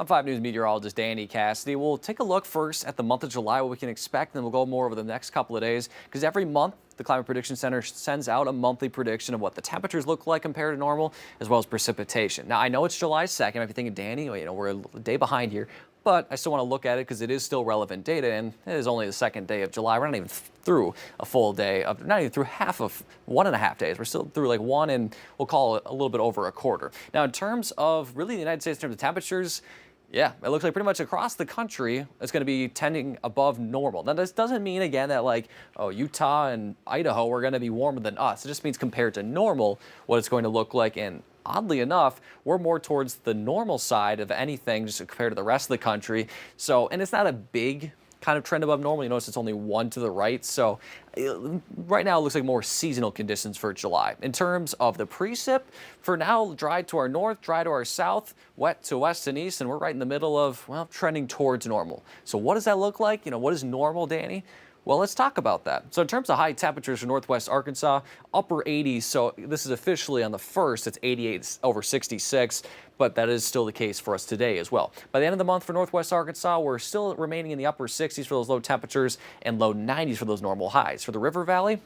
I'm 5 News meteorologist Danny Cassidy. We'll take a look first at the month of July, what we can expect, and then we'll go more over the next couple of days, because every month the Climate Prediction Center sends out a monthly prediction of what the temperatures look like compared to normal, as well as precipitation. Now, I know it's July 2nd. I might be thinking, Danny, we're a day behind here, but I still want to look at it because it is still relevant data, and it is only the second day of July. We're not even through a full day of, not even through half of 1.5 days. We're still through like one, and we'll call it a little bit over a quarter. Now, in terms of really the United States, in terms of temperatures, yeah, it looks like pretty much across the country it's going to be tending above normal. Now, this doesn't mean, again, that like, oh, Utah and Idaho are going to be warmer than us. It just means compared to normal, what it's going to look like. And oddly enough, we're more towards the normal side of anything just compared to the rest of the country. So, and it's not a big kind of trend above normal. You notice it's only one to the right. So right now it looks like more seasonal conditions for July. In terms of the precip, for now, dry to our north, dry to our south, wet to west and east, and we're right in the middle of, well, trending towards normal. So what does that look like? What is normal, Danny? Well, let's talk about that. So in terms of high temperatures for northwest Arkansas, upper 80s. So this is officially on the 1st, it's 88 over 66, but that is still the case for us today as well. By the end of the month for northwest Arkansas, we're still remaining in the upper 60s for those low temperatures and low 90s for those normal highs. For the River Valley,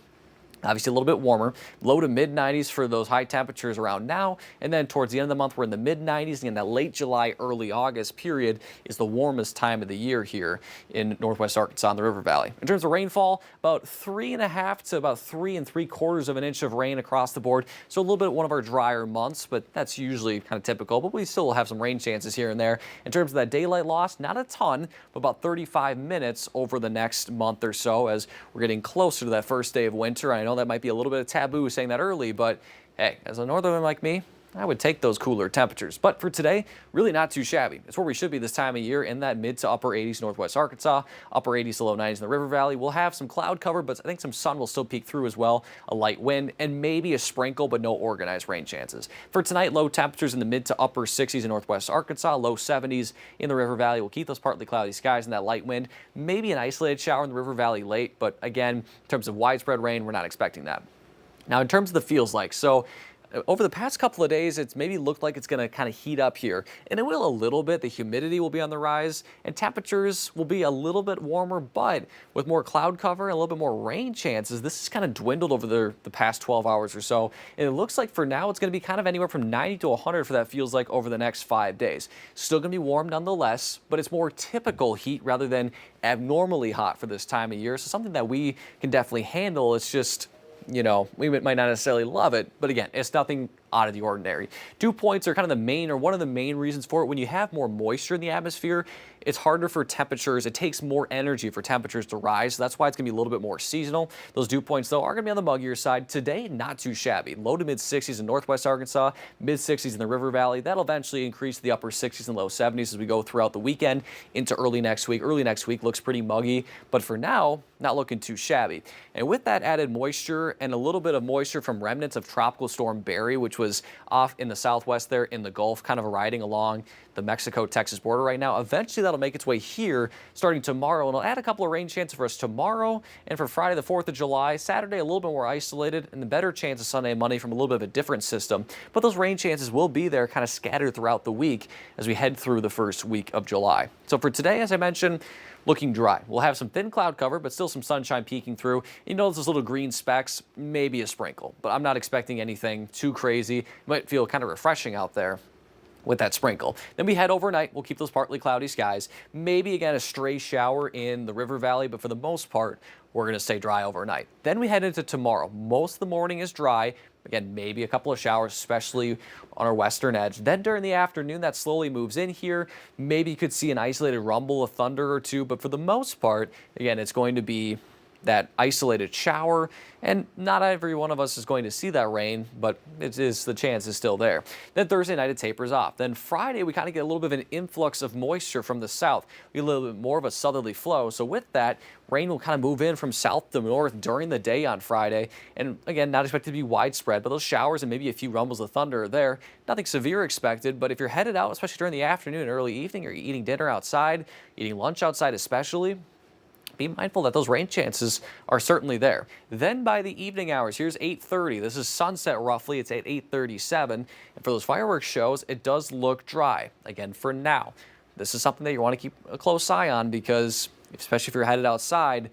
obviously a little bit warmer, low to mid 90s for those high temperatures around now. And then towards the end of the month, we're in the mid 90s. And that late July, early August period is the warmest time of the year here in northwest Arkansas and the River Valley. In terms of rainfall, about 3.5 to about 3 3/4 of an inch of rain across the board. So a little bit one of our drier months, but that's usually kind of typical. But we still have some rain chances here and there. In terms of that daylight loss, not a ton, but about 35 minutes over the next month or so as we're getting closer to that first day of winter. I know that might be a little bit of taboo saying that early, but hey, as a northerner like me, I would take those cooler temperatures. But for today, really not too shabby. It's where we should be this time of year in that mid to upper 80s northwest Arkansas, upper 80s to low 90s in the River Valley. We'll have some cloud cover, but I think some sun will still peek through as well, a light wind, and maybe a sprinkle, but no organized rain chances. For tonight, low temperatures in the mid to upper 60s in northwest Arkansas, low 70s in the River Valley. We'll keep those partly cloudy skies and that light wind, maybe an isolated shower in the River Valley late, but again, in terms of widespread rain, we're not expecting that. Now, in terms of the feels like, so over the past couple of days, it's maybe looked like it's going to kind of heat up here, and it will a little bit. The humidity will be on the rise, and temperatures will be a little bit warmer, but with more cloud cover and a little bit more rain chances, this has kind of dwindled over the past 12 hours or so, and it looks like for now it's going to be kind of anywhere from 90 to 100 for that feels like over the next 5 days. Still going to be warm nonetheless, but it's more typical heat rather than abnormally hot for this time of year, so something that we can definitely handle. It's just, we might not necessarily love it, but again, it's nothing out of the ordinary. Dew points are kind of the main, or one of the main reasons for it. When you have more moisture in the atmosphere, it's harder for temperatures. It takes more energy for temperatures to rise. So that's why it's going to be a little bit more seasonal. Those dew points, though, are going to be on the muggier side. Today, not too shabby. Low to mid 60s in northwest Arkansas, mid 60s in the River Valley. That'll eventually increase to the upper 60s and low 70s as we go throughout the weekend into early next week. Early next week looks pretty muggy, but for now, not looking too shabby. And with that added moisture and a little bit of moisture from remnants of Tropical Storm Barry, which was off in the southwest there in the Gulf, kind of riding along the Mexico-Texas border right now. Eventually, that'll make its way here starting tomorrow, and it'll add a couple of rain chances for us tomorrow and for Friday, the 4th of July. Saturday, a little bit more isolated, and the better chance of Sunday and Monday from a little bit of a different system. But those rain chances will be there kind of scattered throughout the week as we head through the first week of July. So for today, as I mentioned, looking dry. We'll have some thin cloud cover, but still some sunshine peeking through. You notice those little green specks, maybe a sprinkle, but I'm not expecting anything too crazy. It might feel kind of refreshing out there with that sprinkle. Then we head overnight. We'll keep those partly cloudy skies. Maybe again a stray shower in the River Valley, but for the most part, we're going to stay dry overnight. Then we head into tomorrow. Most of the morning is dry. Again, maybe a couple of showers, especially on our western edge. Then during the afternoon, that slowly moves in here. Maybe you could see an isolated rumble of thunder or two, but for the most part, again, it's going to be that isolated shower, and not every one of us is going to see that rain, but the chance is still there. Then Thursday night, it tapers off. Then Friday, we kind of get a little bit of an influx of moisture from the south. We get a little bit more of a southerly flow, so with that, rain will kind of move in from south to north during the day on Friday, and again, not expected to be widespread, but those showers and maybe a few rumbles of thunder are there. Nothing severe expected, but if you're headed out, especially during the afternoon and early evening, or you're eating dinner outside, eating lunch outside especially, be mindful that those rain chances are certainly there. Then by the evening hours, here's 8:30. This is sunset roughly. It's at 8:37. And for those fireworks shows, it does look dry. Again, for now. this is something that you want to keep a close eye on because, especially if you're headed outside,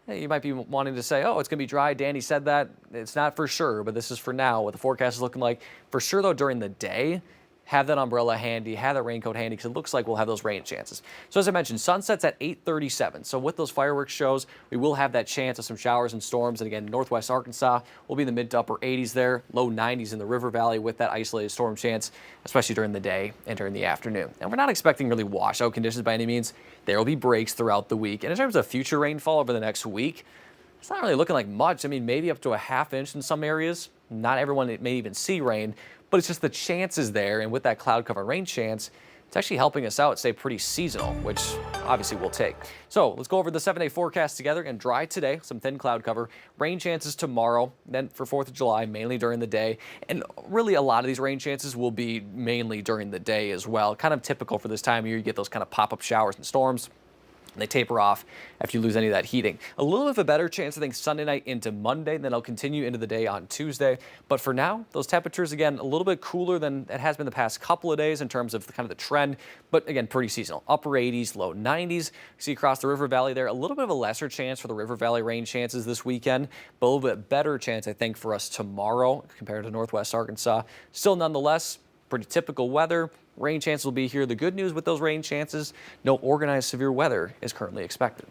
you might be wanting to say, oh, it's going to be dry. Danny said that. It's not for sure, but this is for now, what the forecast is looking like. For sure, though, during the day, have that umbrella handy, have that raincoat handy, because it looks like we'll have those rain chances. So as I mentioned, sunsets at 8:37. So with those fireworks shows, we will have that chance of some showers and storms. And again, northwest Arkansas will be in the mid to upper 80s there, low 90s in the River Valley with that isolated storm chance, especially during the day and during the afternoon. And we're not expecting really washout conditions by any means. There will be breaks throughout the week. And in terms of future rainfall over the next week, it's not really looking like much. I mean, maybe up to a ½ inch in some areas. Not everyone may even see rain, but it's just the chances there. And with that cloud cover rain chance, it's actually helping us out stay pretty seasonal, which obviously we'll take. So let's go over the 7-day forecast together. And dry today, some thin cloud cover, rain chances tomorrow, then for 4th of July, mainly during the day. And really a lot of these rain chances will be mainly during the day as well. Kind of typical for this time of year, you get those kind of pop-up showers and storms. And they taper off after you lose any of that heating. A little bit of a better chance, I think, Sunday night into Monday, then it'll continue into the day on Tuesday. But for now, those temperatures, again, a little bit cooler than it has been the past couple of days in terms of kind of the trend. But again, pretty seasonal. Upper 80s, low 90s. See across the River Valley there, a little bit of a lesser chance for the River Valley rain chances this weekend, but a little bit better chance, I think, for us tomorrow compared to northwest Arkansas. Still, nonetheless, pretty typical weather. Rain chances will be here. The good news with those rain chances, no organized severe weather is currently expected.